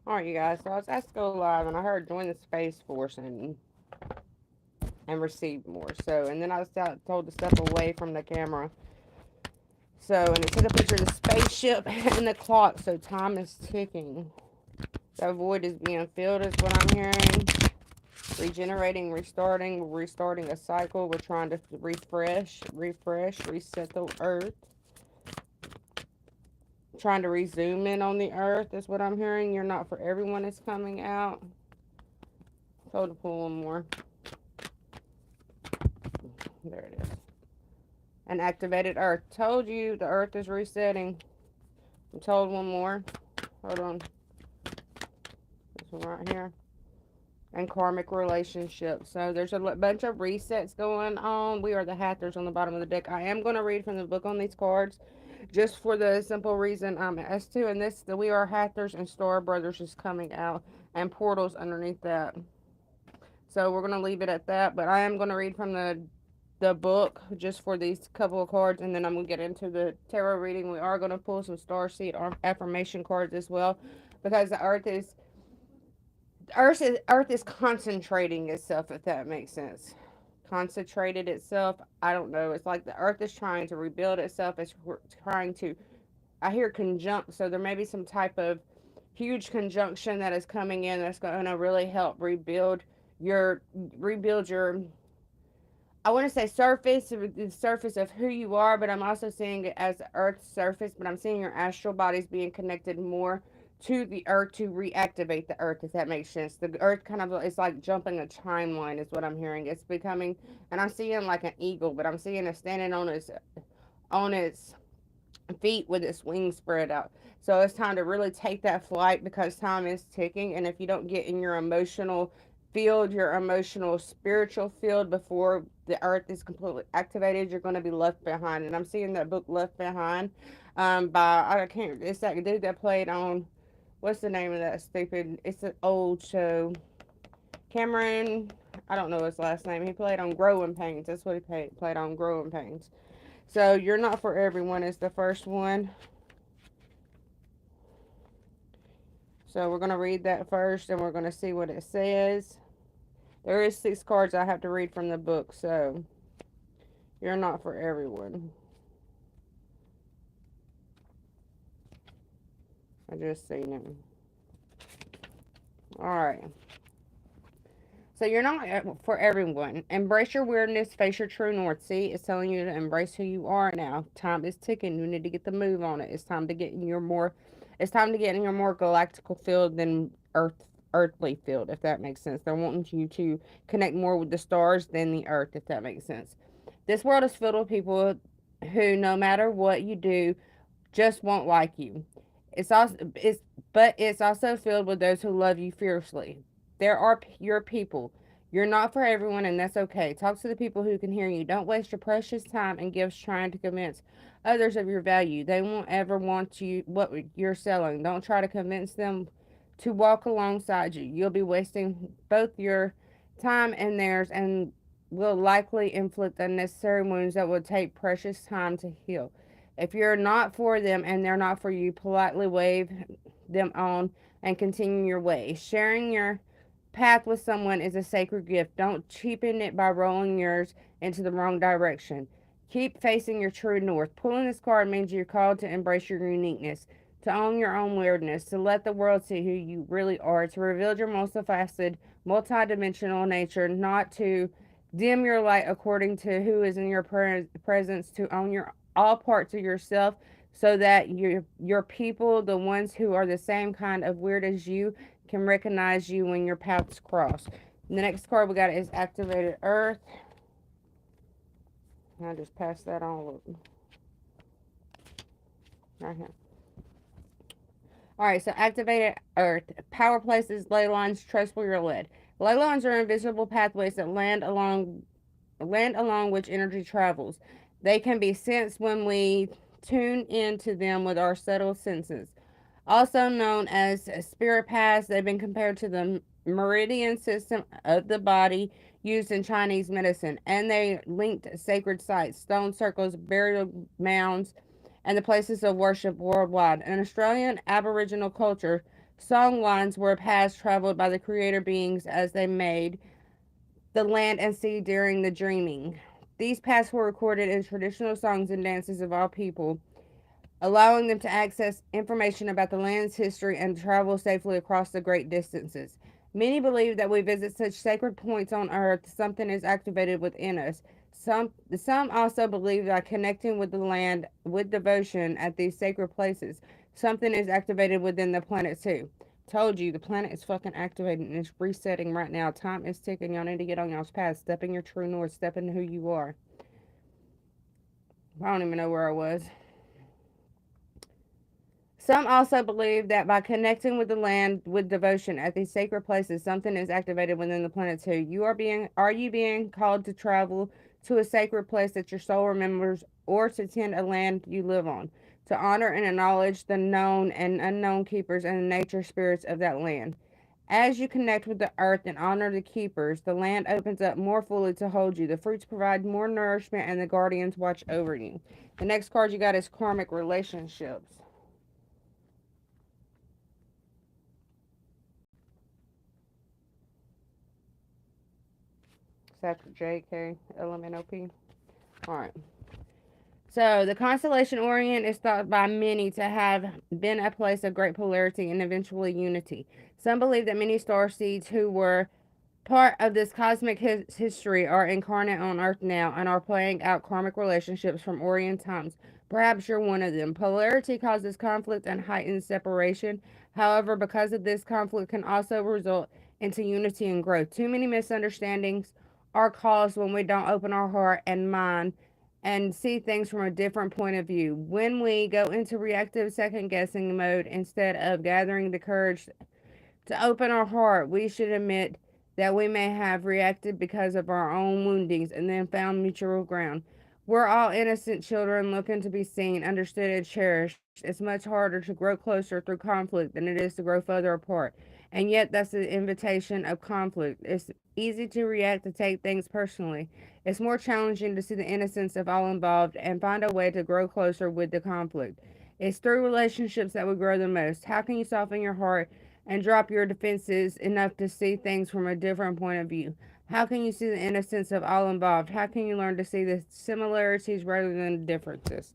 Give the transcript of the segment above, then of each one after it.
Alright, you guys, so I was asked to go live and I heard join the Space Force and receive more. So, and then I was told to step away from the camera. So, and it took a picture of the spaceship and the clock, so time is ticking. The void is being filled, is what I'm hearing. Regenerating, restarting a cycle. We're trying to reset the earth. Trying to resume in on the earth is what I'm hearing. You're not for everyone is coming out. Told to pull one more. There it is. An activated earth. Told you the earth is resetting. I'm told one more. Hold on. This one right here. And karmic relationships. So there's a bunch of resets going on. We are the Hathors on the bottom of the deck. I am going to read from the book on these cards, just for the simple reason I'm S2, and this the We Are Hathors and Star Brothers is coming out, and portals underneath that. So we're going to leave it at that, but I am going to read from the book just for these couple of cards, and then I'm going to get into the tarot reading. We are going to pull some star seed affirmation cards as well, because the earth is concentrating itself, if that makes sense. Concentrated itself, I don't know, it's like the earth is trying to rebuild itself. It's trying to, I hear conjunct, so there may be some type of huge conjunction that is coming in that's going to really help rebuild your I want to say the surface of who you are, but I'm also seeing it as the earth's surface, but I'm seeing your astral bodies being connected more to the earth to reactivate the earth, if that makes sense. The earth kind of, it's like jumping a timeline is what I'm hearing. It's becoming, and I'm seeing like an eagle, but I'm seeing it standing on its feet with its wings spread out. So it's time to really take that flight, because time is ticking. And if you don't get in your emotional field, your emotional spiritual field, before the earth is completely activated, you're going to be left behind. And I'm seeing that book Left Behind, by, I can't, it's that dude that played on, what's the name of that stupid, it's an old show, Cameron, I don't know his last name. He played on Growing Pains. That's what he played on, Growing Pains. So You're Not for Everyone is the first one. So we're going to read that first, and we're going to see what it says. There is 6 cards I have to read from the book, so you're not for everyone. I just seen it. Alright. So you're not for everyone. Embrace your weirdness, face your true north. See, it's telling you to embrace who you are now. Time is ticking. You need to get the move on it. It's time to get in your more galactical field than earthly field, if that makes sense. They're wanting you to connect more with the stars than the earth, if that makes sense. This world is filled with people who, no matter what you do, just won't like you. It's also filled with those who love you fiercely. There are your people. You're not for everyone, and that's okay. Talk to the people who can hear you. Don't waste your precious time and gifts trying to convince others of your value. They won't ever want you what you're selling. Don't try to convince them to walk alongside you. You'll be wasting both your time and theirs, and will likely inflict unnecessary wounds that will take precious time to heal. If you're not for them and they're not for you, politely wave them on and continue your way. Sharing your path with someone is a sacred gift. Don't cheapen it by rolling yours into the wrong direction. Keep facing your true north. Pulling this card means you're called to embrace your uniqueness, to own your own weirdness, to let the world see who you really are, to reveal your multifaceted, multidimensional nature, not to dim your light according to who is in your presence, to own your all parts of yourself, so that your people, the ones who are the same kind of weird as you, can recognize you when your paths cross. The next card we got is Activated Earth. I just passed that on right here. Alright, so Activated Earth. Power places, ley lines, trust where you're led. Ley lines are invisible pathways that land along which energy travels. They can be sensed when we tune into them with our subtle senses. Also known as spirit paths, they've been compared to the meridian system of the body used in Chinese medicine, and they linked sacred sites, stone circles, burial mounds, and the places of worship worldwide. In Australian Aboriginal culture, Song lines were past traveled by the creator beings as they made the land and sea during the dreaming. These pasts were recorded in traditional songs and dances of all people, allowing them to access information about the land's history and travel safely across the great distances. Many believe that we visit such sacred points on earth, something is activated within us. Some also believe that connecting with the land with devotion at these sacred places, something is activated within the planet too. Told you, the planet is fucking activated and it's resetting right now. Time is ticking. Y'all need to get on y'all's path. Step in your true north. Step into who you are. I don't even know where I was. Some also believe that by connecting with the land with devotion at these sacred places, something is activated within the planet too. Are you being called to travel to a sacred place that your soul remembers, or to tend a land you live on, to honor and acknowledge the known and unknown keepers and the nature spirits of that land? As you connect with the earth and honor the keepers, the land opens up more fully to hold you. The fruits provide more nourishment, and the guardians watch over you. The next card you got is Karmic Relationships. It's after JKLMNOP. Alright. So, the constellation Orion is thought by many to have been a place of great polarity and eventually unity. Some believe that many star seeds who were part of this cosmic history are incarnate on Earth now and are playing out karmic relationships from Orient times. Perhaps you're one of them. Polarity causes conflict and heightens separation. However, because of this, conflict can also result into unity and growth. Too many misunderstandings are caused when we don't open our heart and mind and see things from a different point of view. When we go into reactive second guessing mode instead of gathering the courage to open our heart, we should admit that we may have reacted because of our own woundings and then found mutual ground. We're all innocent children looking to be seen, understood, and cherished. It's much harder to grow closer through conflict than it is to grow further apart. And yet, that's the invitation of conflict. It's easy to react, to take things personally. It's more challenging to see the innocence of all involved and find a way to grow closer with the conflict. It's through relationships that we grow the most. How can you soften your heart and drop your defenses enough to see things from a different point of view? How can you see the innocence of all involved? How can you learn to see the similarities rather than the differences?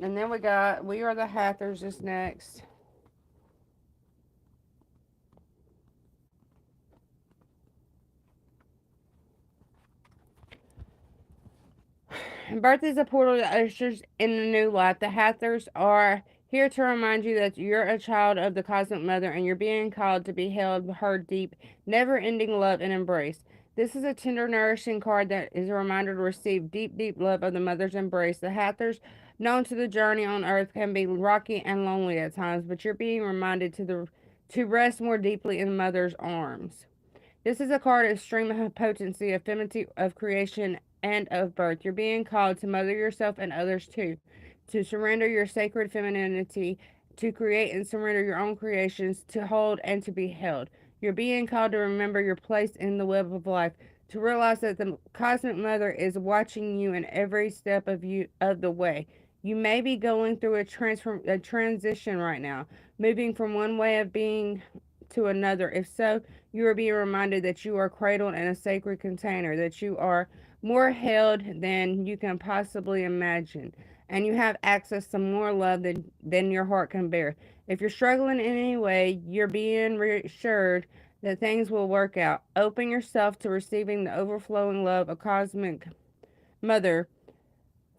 And then we got We Are the Hathors is next. Birth is a portal that ushers in a new life. The Hathors are here to remind you that you're a child of the Cosmic Mother and you're being called to be held, her deep, never ending love and embrace. This is a tender, nourishing card that is a reminder to receive deep, deep love of the Mother's embrace. The Hathors, known to the journey on earth, can be rocky and lonely at times, but you're being reminded to rest more deeply in Mother's arms. This is a card of extreme potency, of femininity, of creation, and of birth. You're being called to mother yourself and others too, to surrender your sacred femininity, to create and surrender your own creations, to hold and to be held. You're being called to remember your place in the web of life, to realize that the cosmic mother is watching you in every step of the way. You may be going through a transition right now, moving from one way of being to another. If so, you are being reminded that you are cradled in a sacred container, that you are more held than you can possibly imagine, and you have access to more love than your heart can bear. If you're struggling in any way, you're being reassured that things will work out. Open yourself to receiving the overflowing love of Cosmic Mother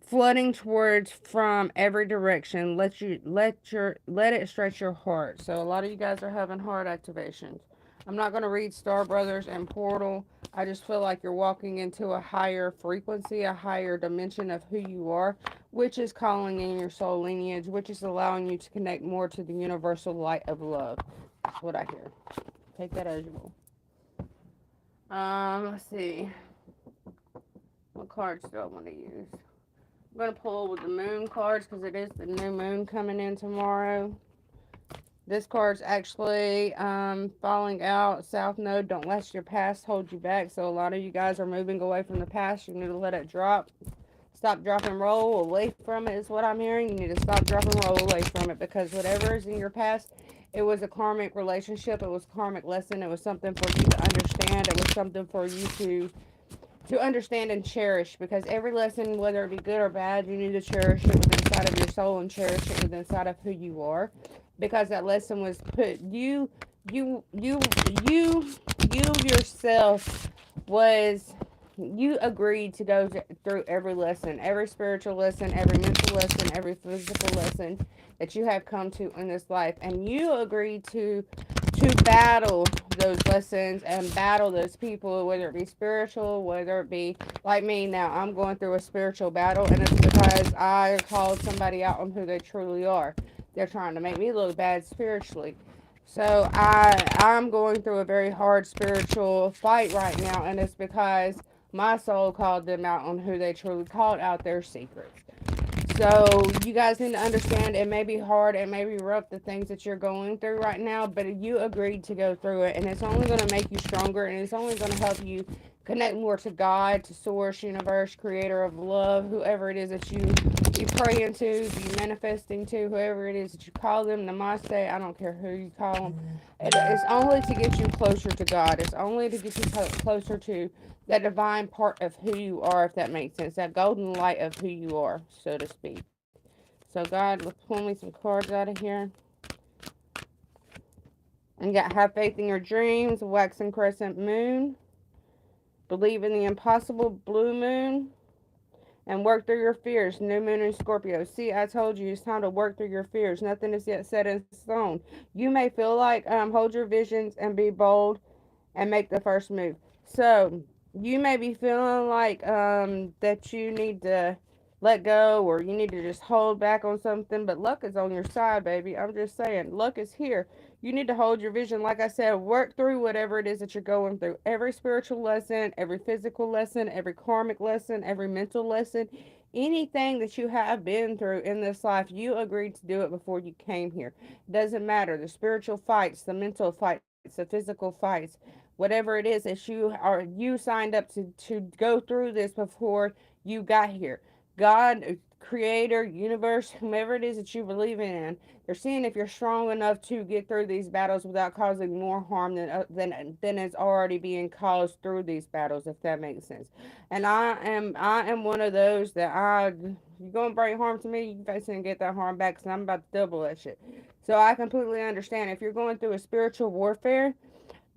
flooding towards from every direction. Let it stretch your heart. So a lot of you guys are having heart activations. I'm not going to read Star Brothers and Portal. I just feel like you're walking into a higher frequency, a higher dimension of who you are, which is calling in your soul lineage, which is allowing you to connect more to the universal light of love. That's what I hear. Take that as you will. Let's see. What cards do I want to use? I'm going to pull with the moon cards because it is the new moon coming in tomorrow. This card's actually falling out. South Node, don't let your past hold you back. So a lot of you guys are moving away from the past. You need to let it drop. Stop, drop, and roll away from it is what I'm hearing. You need to stop, drop, and roll away from it because whatever is in your past It was a karmic relationship. It was a karmic lesson. It was something for you to understand. It was something for you to understand and cherish, because every lesson, whether it be good or bad, you need to cherish it within inside of your soul and cherish it within inside of who you are, because that lesson was put you you you you yourself was you agreed to go through every lesson, every spiritual lesson, every mental lesson, every physical lesson that you have come to in this life, and you agreed to battle those lessons and battle those people, whether it be spiritual, whether it be like me now. I'm going through a spiritual battle, and it's because I called somebody out on who they truly are. They're trying to make me look bad spiritually. So I'm going through a very hard spiritual fight right now, and it's because my soul called them out on who they truly called out their secrets. So you guys need to understand, it may be hard, it may be rough, the things that you're going through right now, but you agreed to go through it, and it's only going to make you stronger, and it's only going to help you connect more to God, to Source, Universe, Creator of love, whoever it is that you pray into, you manifesting to, whoever it is that you call them, Namaste. I don't care who you call them. It's only to get you closer to God. It's only to get you closer to that divine part of who you are, if that makes sense. That golden light of who you are, so to speak. So, God, let's pull me some cards out of here. And got have faith in your dreams, waxing crescent moon, believe in the impossible, blue moon, and work through your fears, new moon in Scorpio. See, I told you it's time to work through your fears. Nothing is yet set in stone. You may feel like hold your visions and be bold and make the first move. So you may be feeling like that you need to let go, or you need to just hold back on something, but luck is on your side, baby. I'm just saying, luck is here. You need to hold your vision. Like I said, work through whatever it is that you're going through. Every spiritual lesson, every physical lesson, every karmic lesson, every mental lesson, anything that you have been through in this life, you agreed to do it before you came here. Doesn't matter. The spiritual fights, the mental fights, the physical fights, whatever it is that you signed up to go through this before you got here. God, creator, universe, whomever it is that you believe in, they're seeing if you're strong enough to get through these battles without causing more harm than is already being caused through these battles, if that makes sense. And I am one of those that you're gonna bring harm to me, you guys can get that harm back, because I'm about to double that shit. So I completely understand if you're going through a spiritual warfare.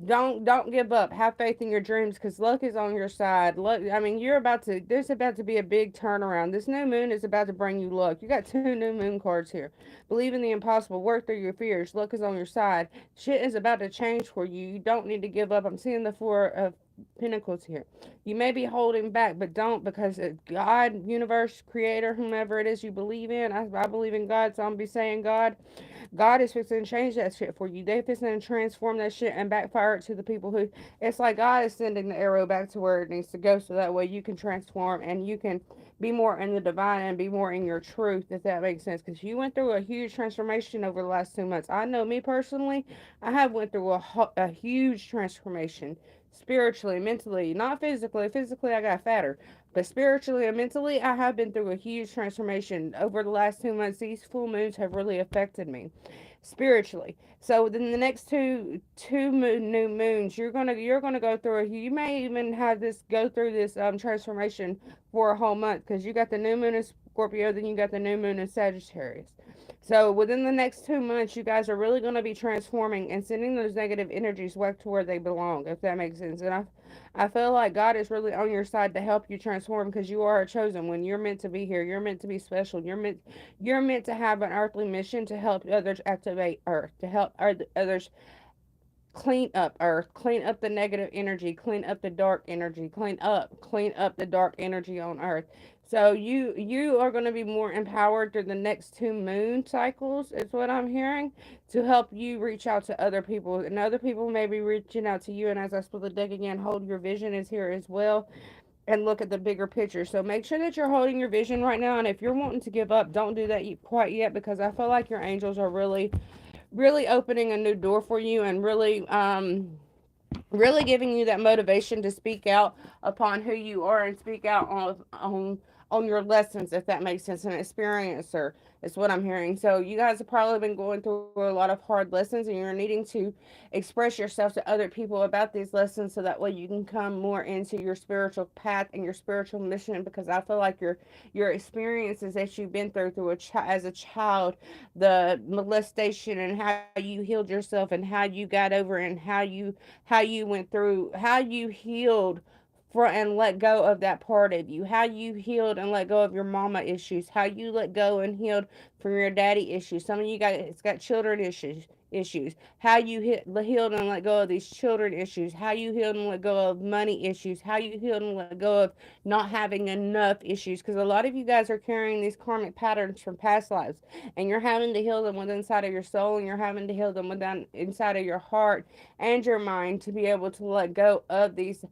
Don't give up. Have faith in your dreams, because luck is on your side. Luck. I mean, there's about to be a big turnaround. This new moon is about to bring you luck. You got two new moon cards here. Believe in the impossible. Work through your fears. Luck is on your side. Shit is about to change for you. You don't need to give up. I'm seeing the Four of Pentacles here. You may be holding back, but don't, because God, universe, creator, whomever it is you believe in. I believe in God, so I'm gonna be saying God. God is fixing to change that shit for you. They fixing to transform that shit and backfire it to the people who. It's like God is sending the arrow back to where it needs to go, so that way you can transform and you can be more in the divine and be more in your truth, if that makes sense. Because you went through a huge transformation over the last 2 months. I know me personally, I have went through a huge transformation spiritually, mentally, not physically. Physically, I got fatter. But spiritually and mentally, I have been through a huge transformation over the last 2 months. These full moons have really affected me spiritually. So within the next new moons, you're gonna go through you may even have this go through this transformation for a whole month, because you got the new moon in Scorpio, then you got the new moon in Sagittarius. So within the next 2 months, you guys are really going to be transforming and sending those negative energies back to where they belong, if that makes sense. And I feel like God is really on your side to help you transform, because you are a chosen one. You're meant to be here. You're meant to be special. You're meant to have an earthly mission to help others activate Earth, to help others clean up Earth, clean up the negative energy, clean up the dark energy, clean up the dark energy on Earth. So you are going to be more empowered through the next two moon cycles, is what I'm hearing, to help you reach out to other people, and other people may be reaching out to you. And as I split the deck again, hold your vision is here as well, and look at the bigger picture. So make sure that you're holding your vision right now. And if you're wanting to give up, don't do that quite yet, because I feel like your angels are really opening a new door for you, and really giving you that motivation to speak out upon who you are, and speak out on your lessons, if that makes sense. An experiencer is what I'm hearing. So you guys have probably been going through a lot of hard lessons, and you're needing to express yourself to other people about these lessons, so that way you can come more into your spiritual path and your spiritual mission. Because I feel like your experiences that you've been through as a child, the molestation, and how you healed yourself, and how you got over, and how you went through, how you healed for and let go of that part of you, how you healed and let go of your mama issues, how you let go and healed from your daddy issues. Some of you guys, it's got children issues, how you healed and let go of these children issues, how you healed and let go of money issues, how you healed and let go of not having enough issues. Because a lot of you guys are carrying these karmic patterns from past lives, and you're having to heal them within inside of your soul, and you're having to heal them within inside of your heart and your mind, to be able to let go of these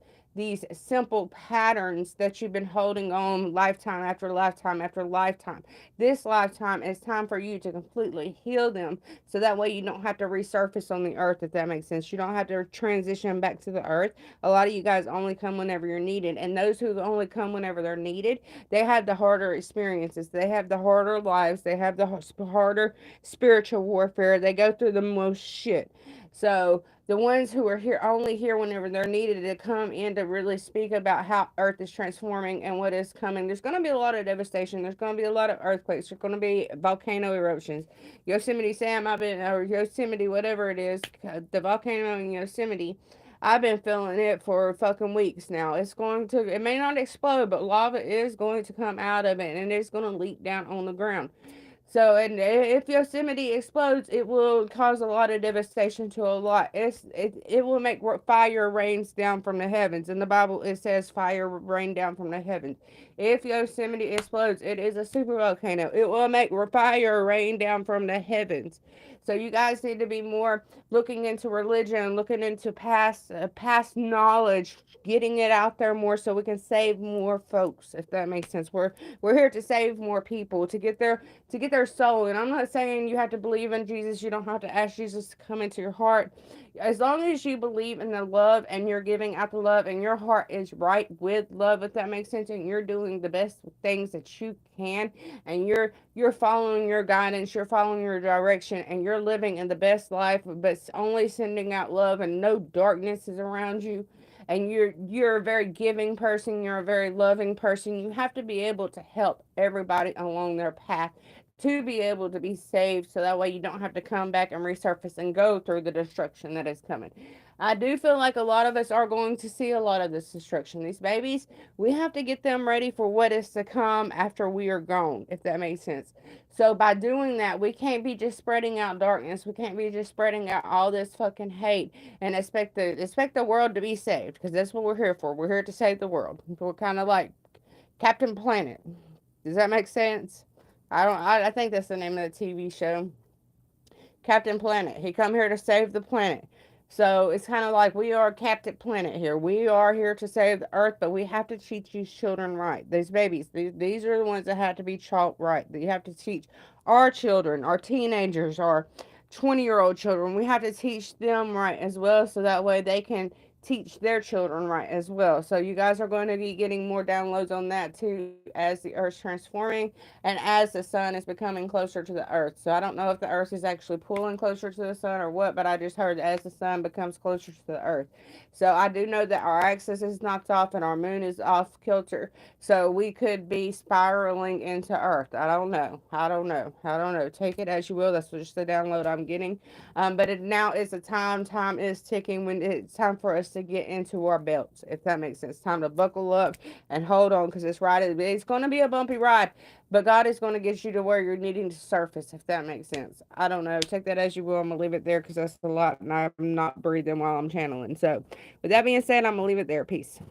simple patterns that you've been holding on lifetime after lifetime after lifetime. This lifetime, it's time for you to completely heal them, so that way you don't have to resurface on the earth, if that makes sense. You don't have to transition back to the earth. A lot of you guys only come whenever you're needed, and those who only come whenever they're needed, they have the harder experiences, they have the harder lives, they have the harder spiritual warfare, they go through the most shit. So the ones who are here only here whenever they're needed to come in to really speak about how earth is transforming and what is coming. There's going to be a lot of devastation, there's going to be a lot of earthquakes, there's going to be volcano eruptions. Yosemite Sam, I've been, or Yosemite, whatever it is, the volcano in Yosemite, I've been feeling it for fucking weeks now. It's going to, it may not explode, but lava is going to come out of it, and it's going to leak down on the ground. So, and if Yosemite explodes, it will cause a lot of devastation to a lot. It will make fire rains down from the heavens. In the Bible, it says fire rain down from the heavens. If Yosemite explodes, it is a super volcano. It will make fire rain down from the heavens. So you guys need to be more looking into religion, looking into past knowledge, getting it out there more, so we can save more folks, if that makes sense. We're here to save more people, to get their soul. And I'm not saying you have to believe in Jesus. You don't have to ask Jesus to come into your heart. As long as you believe in the love, and you're giving out the love, and your heart is right with love, if that makes sense, and you're doing the best things that you can, and you're following your guidance, you're following your direction, and you're living in the best life, but only sending out love, and no darkness is around you, and you're a very giving person, you're a very loving person, you have to be able to help everybody along their path to be able to be saved, so that way you don't have to come back and resurface and go through the destruction that is coming. I do feel like a lot of us are going to see a lot of this destruction. These babies, we have to get them ready for what is to come after we are gone, if that makes sense. So by doing that, we can't be just spreading out darkness. We can't be just spreading out all this fucking hate and expect the world to be saved, because that's what we're here for. We're here to save the world. We're kind of like Captain Planet. Does that make sense? I don't. I think that's the name of the TV show. Captain Planet. He come here to save the planet. So it's kind of like we are Captain Planet here. We are here to save the earth, but we have to teach these children right. These babies, these are the ones that have to be taught right. You have to teach our children, our teenagers, our 20-year-old children. We have to teach them right as well, so that way they can teach their children right as well. So you guys are going to be getting more downloads on that too, as the earth's transforming and as the sun is becoming closer to the earth. So I don't know if the earth is actually pulling closer to the sun or what, but I just heard that as the sun becomes closer to the earth. So I do know that our axis is knocked off and our moon is off kilter. So we could be spiraling into earth. I don't know. I don't know. I don't know. Take it as you will. That's just the download I'm getting. But now is the time. Time is ticking when it's time for us to get into our belts, if that makes sense. Time to buckle up and hold on, because it's going to be a bumpy ride, but God is going to get you to where you're needing to surface, if that makes sense. I don't know. Take that as you will. I'm going to leave it there because that's a lot, and I'm not breathing while I'm channeling. So, with that being said, I'm going to leave it there. Peace.